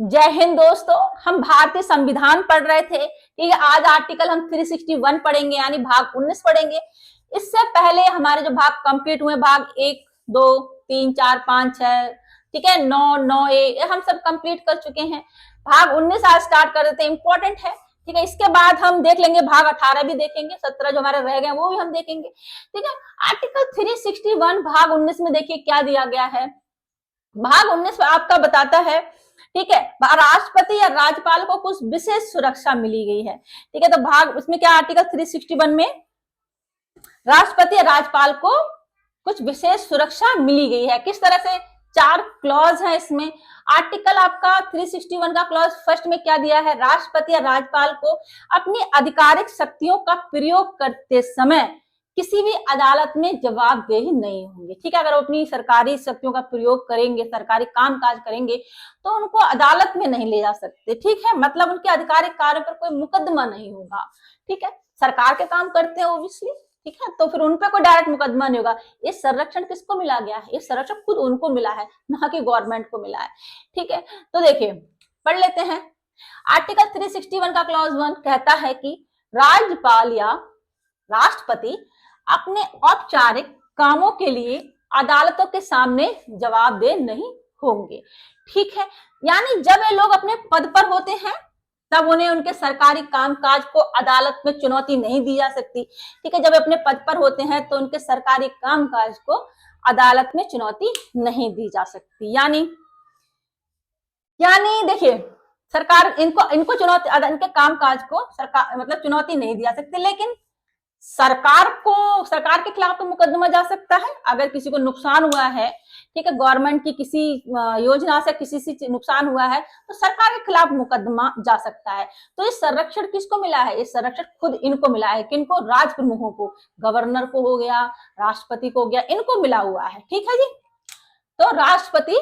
जय हिंद दोस्तों। हम भारतीय संविधान पढ़ रहे थे। ठीक है, आज आर्टिकल हम 361 पढ़ेंगे, यानी भाग 19 पढ़ेंगे। इससे पहले हमारे जो भाग कंप्लीट हुए, भाग 1, 2, 3, 4, 5, 6, ठीक है, 9, 9A, हम सब कंप्लीट कर चुके हैं। भाग 19 आज स्टार्ट कर देते हैं, इंपॉर्टेंट है। ठीक है, इसके बाद हम देख लेंगे भाग 18 भी देखेंगे, 17 जो हमारे रह गए वो भी हम देखेंगे। ठीक है, आर्टिकल 361 भाग 19 में देखिए क्या दिया गया है। भाग 19 आपका बताता है, ठीक है, राष्ट्रपति या राज्यपाल को कुछ विशेष सुरक्षा मिली गई है। ठीक है, तो भाग उसमें क्या, आर्टिकल 361 में राष्ट्रपति या राज्यपाल को कुछ विशेष सुरक्षा मिली गई है। किस तरह से? 4 क्लॉज है इसमें। आर्टिकल आपका 361 का क्लॉज फर्स्ट में क्या दिया है? राष्ट्रपति या राज्यपाल को अपनी आधिकारिक शक्तियों का प्रयोग करते समय किसी भी अदालत में जवाबदेही नहीं होंगे। ठीक है, अगर वो अपनी सरकारी शक्तियों का प्रयोग करेंगे, सरकारी कामकाज करेंगे, तो उनको अदालत में नहीं ले जा सकते। ठीक है, मतलब उनके आधिकारिक कार्य पर कोई मुकदमा नहीं होगा। ठीक है, सरकार के काम करते हैं ओब्वियसली, ठीक है, तो फिर उन पर कोई डायरेक्ट मुकदमा नहीं होगा। ये संरक्षण किसको मिला गया है? ये संरक्षण खुद उनको मिला है, ना कि गवर्नमेंट को मिला है। ठीक है, तो देखिए पढ़ लेते हैं। आर्टिकल 361 का क्लॉज 1 कहता है कि राज्यपाल या राष्ट्रपति अपने औपचारिक कामों के लिए अदालतों के सामने जवाबदेह नहीं होंगे। ठीक है, यानी जब ये लोग अपने पद पर होते हैं तब उन्हें उनके सरकारी कामकाज को अदालत में चुनौती नहीं दी जा सकती। ठीक है, जब अपने पद पर होते हैं तो उनके सरकारी कामकाज को अदालत में चुनौती नहीं दी जा सकती। यानी देखिए, सरकार इनको चुनौती, इनके कामकाज को सरकार मतलब चुनौती नहीं दी जा सकती, लेकिन सरकार के खिलाफ तो मुकदमा जा सकता है अगर किसी को नुकसान हुआ है। ठीक है, गवर्नमेंट की किसी योजना से किसी से नुकसान हुआ है तो सरकार के खिलाफ मुकदमा जा सकता है। तो ये संरक्षण किसको मिला है? ये संरक्षण खुद इनको मिला है। किनको? राज प्रमुखों को, गवर्नर को हो गया, राष्ट्रपति को हो गया, इनको मिला हुआ है। ठीक है जी, तो राष्ट्रपति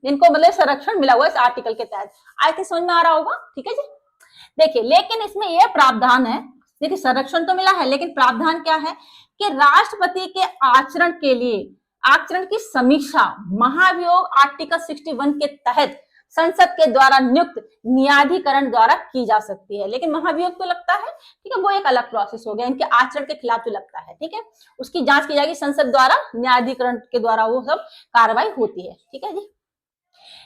इनको मतलब संरक्षण मिला हुआ है इस आर्टिकल के तहत। आई थिंक समझ में आ रहा होगा। ठीक है जी, देखिए लेकिन इसमें यह प्रावधान है, देखिए संरक्षण तो मिला है लेकिन प्रावधान क्या है कि राष्ट्रपति के आचरण की समीक्षा महाभियोग आर्टिकल 61 के तहत संसद के द्वारा नियुक्त न्यायाधिकरण द्वारा की जा सकती है। लेकिन महाभियोग तो लगता है, ठीक है, वो एक अलग प्रोसेस हो गया, इनके आचरण के खिलाफ तो लगता है। ठीक है, उसकी जांच की जाएगी संसद द्वारा, न्यायाधिकरण के द्वारा वो सब कार्रवाई होती है। ठीक है जी,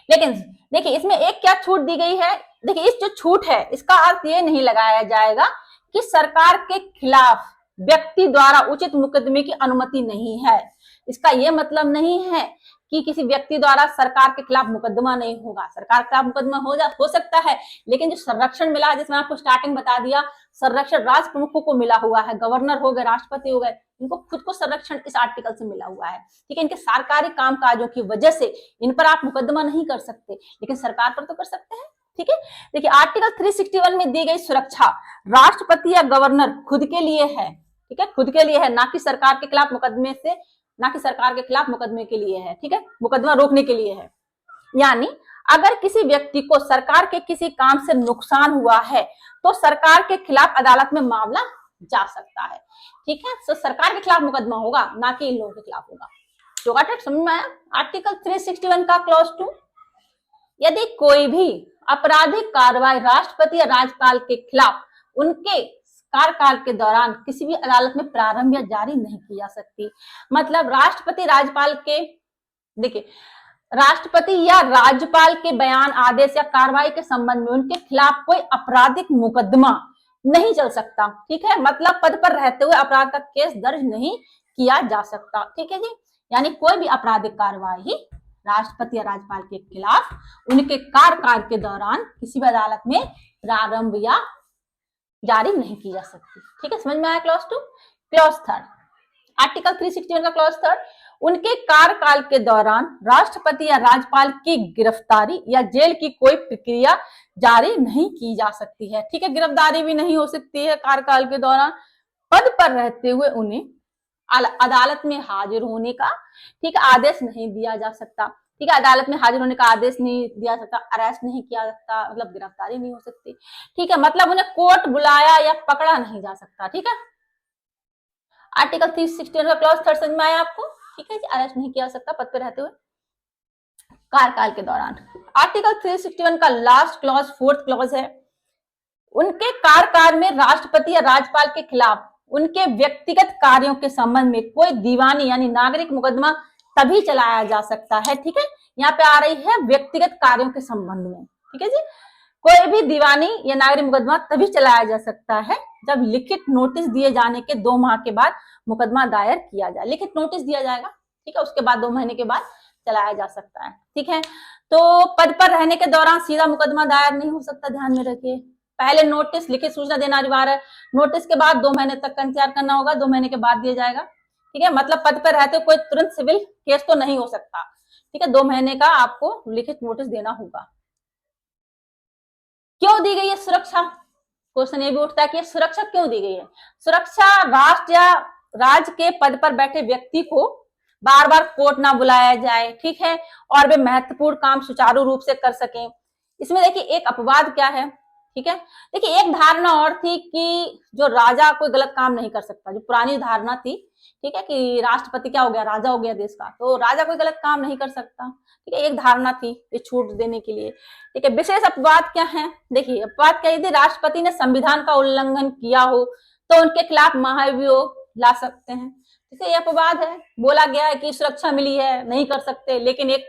लेकिन देखिए इसमें एक क्या छूट दी गई है। देखिए इस जो छूट है इसका अर्थ ये नहीं लगाया जाएगा कि सरकार के खिलाफ व्यक्ति द्वारा उचित मुकदमे की अनुमति नहीं है। इसका ये मतलब नहीं है कि किसी व्यक्ति द्वारा सरकार के खिलाफ मुकदमा नहीं होगा। सरकार के खिलाफ मुकदमा हो सकता है, लेकिन जो संरक्षण मिला है, जिसमें आपको स्टार्टिंग बता दिया, संरक्षण राज प्रमुखों को मिला हुआ है, गवर्नर हो गए, राष्ट्रपति हो गए, इनको खुद को संरक्षण इस आर्टिकल से मिला हुआ है। ठीक है, इनके सरकारी कामकाजों की वजह से इन पर आप मुकदमा नहीं कर सकते, लेकिन सरकार पर तो कर सकते हैं। ठीक है, देखिए आर्टिकल 361 में दी गई सुरक्षा राष्ट्रपति या गवर्नर खुद के लिए है। ठीक है, खुद के लिए है, ना कि सरकार के खिलाफ मुकदमे से, ना कि सरकार के खिलाफ मुकदमे के लिए है। ठीक है, मुकदमा रोकने के लिए है। यानी अगर किसी व्यक्ति को सरकार के किसी काम से नुकसान हुआ है तो सरकार के खिलाफ अदालत में मामला जा सकता है। ठीक है, तो सरकार के खिलाफ मुकदमा होगा, ना कि इन लोगों के खिलाफ होगा। तो got समझ में आया? आर्टिकल 361 का क्लॉज 2, यदि कोई भी आपराधिक कार्रवाई राष्ट्रपति या राज्यपाल के खिलाफ उनके कार्यकाल के दौरान किसी भी अदालत में प्रारंभ या जारी नहीं की जा सकती। मतलब राष्ट्रपति राज्यपाल के, देखिए राष्ट्रपति या राज्यपाल के बयान, आदेश या कार्रवाई के संबंध में उनके खिलाफ कोई आपराधिक मुकदमा नहीं चल सकता। ठीक है, मतलब पद पर रहते हुए अपराध का केस दर्ज नहीं किया जा सकता। ठीक है जी, यानी कोई भी आपराधिक कार्रवाई राष्ट्रपति या राज्यपाल के खिलाफ उनके कार्यकाल के दौरान किसी भी अदालत में प्रारंभ या जारी नहीं की जा सकती। ठीक है, समझ में आया? क्लॉज 2। क्लॉज 3, आर्टिकल 361 का क्लॉज 3, उनके कार्यकाल के दौरान राष्ट्रपति या राज्यपाल की गिरफ्तारी या जेल की कोई प्रक्रिया जारी नहीं की जा सकती है। ठीक है, गिरफ्तारी भी नहीं हो सकती है कार्यकाल के दौरान। पद पर रहते हुए उन्हें अदालत में हाजिर होने का, ठीक है, आदेश नहीं दिया जा सकता। ठीक है, अदालत में हाजिर होने का आदेश नहीं दिया सकता, अरेस्ट नहीं किया जा सकता, मतलब गिरफ्तारी नहीं हो सकती। ठीक है, मतलब उन्हें कोर्ट बुलाया या पकड़ा नहीं जा सकता। ठीक है, आर्टिकल 361 का क्लॉज 3 समझ में आया आपको? ठीक है, अरेस्ट नहीं किया जा सकता पद पे रहते हुए। कार्यकाल के दौरान। आर्टिकल 361 का लास्ट क्लॉज, फोर्थ क्लॉज है, उनके कार्यकाल में राष्ट्रपति या राज्यपाल के खिलाफ उनके व्यक्तिगत कार्यों के संबंध में कोई दीवानी यानी नागरिक मुकदमा तभी चलाया जा सकता है। ठीक है, यहाँ पे आ रही है व्यक्तिगत कार्यों के संबंध में। ठीक है जी, कोई भी दीवानी या नागरिक मुकदमा तभी चलाया जा सकता है जब लिखित नोटिस दिए जाने के 2 माह के बाद मुकदमा दायर किया जाए। लिखित नोटिस दिया जाएगा, ठीक है, उसके बाद 2 महीने के बाद चलाया जा सकता है। ठीक है, तो पद पर रहने के दौरान सीधा मुकदमा दायर नहीं हो सकता, ध्यान में रखिए। पहले नोटिस, लिखित सूचना देना अनिवार्य है, नोटिस के बाद 2 महीने तक का इंतजार करना होगा, 2 महीने के बाद दिया जाएगा। ठीक है, मतलब पद पर रहते कोई तुरंत सिविल केस तो नहीं हो सकता। ठीक है, 2 महीने का आपको लिखित नोटिस देना होगा। क्यों दी गई है सुरक्षा? क्वेश्चन ये भी उठता है कि सुरक्षा क्यों दी गई है? सुरक्षा राष्ट्र या राज्य के पद पर बैठे व्यक्ति को बार बार कोर्ट ना बुलाया जाए, ठीक है, और वे महत्वपूर्ण काम सुचारू रूप से कर सकें। इसमें देखिए एक अपवाद क्या है, ठीक है, देखिए एक धारणा और थी कि जो राजा कोई गलत काम नहीं कर सकता, जो पुरानी धारणा थी, ठीक है, कि राष्ट्रपति क्या हो गया, राजा हो गया देश का, तो राजा कोई गलत काम नहीं कर सकता। ठीक है, एक धारणा थी ये छूट देने के लिए। ठीक है, विशेष अपवाद क्या है? देखिए अपवाद क्या, यदि राष्ट्रपति ने संविधान का उल्लंघन किया हो तो उनके खिलाफ महाभियोग ला सकते हैं। ठीक है, ये अपवाद है, बोला गया है कि सुरक्षा मिली है नहीं कर सकते, लेकिन एक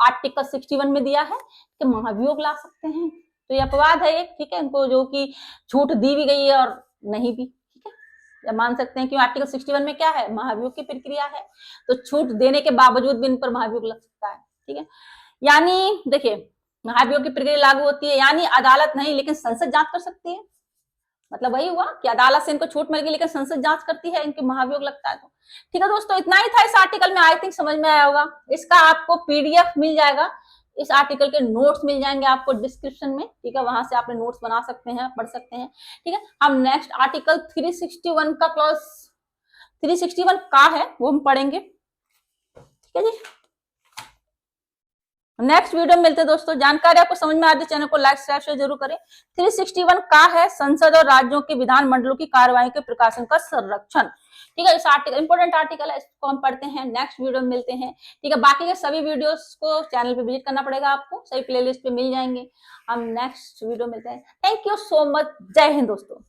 आर्टिकल 61 में दिया है कि महाभियोग ला सकते हैं, तो ये अपवाद है एक। ठीक है, उनको जो कि छूट दी भी गई है और नहीं भी। ठीक है, मान सकते हैं कि आर्टिकल 61 में क्या है, महाभियोग की प्रक्रिया है, तो छूट देने के बावजूद भी इन पर महाभियोग लग सकता है। ठीक है, यानी देखिए महाभियोग की प्रक्रिया लागू होती है, यानी अदालत नहीं लेकिन संसद जांच कर सकती है। मतलब वही हुआ कि अदालत से इनको छूट मिल गई लेकिन संसद जांच करती है, इनके महाभियोग लगता है तो। ठीक है दोस्तों, इतना ही था इस आर्टिकल में, आई थिंक समझ में आया होगा। इसका आपको पीडीएफ मिल जाएगा, इस आर्टिकल के नोट्स मिल जाएंगे आपको डिस्क्रिप्शन में। ठीक है, वहां से आप नोट्स बना सकते हैं, पढ़ सकते हैं। ठीक है, हम नेक्स्ट आर्टिकल 361 का क्लॉज 361 का है वो हम पढ़ेंगे। ठीक है जी, नेक्स्ट वीडियो में मिलते हैं दोस्तों। जानकारी आपको समझ में आ रही है, चैनल को लाइक शेयर जरूर करें। 361 का है संसद और राज्यों के विधानमंडलों की कार्रवाई के प्रकाशन का संरक्षण। ठीक है, इस आर्टिकल इंपोर्टेंट आर्टिकल है, इसको हम पढ़ते हैं, नेक्स्ट वीडियो में मिलते हैं। ठीक है, बाकी के सभी वीडियोस को चैनल पे विजिट करना पड़ेगा आपको, सभी प्लेलिस्ट पे मिल जाएंगे। हम नेक्स्ट वीडियो मिलते हैं। थैंक यू सो मच, जय हिंद दोस्तों।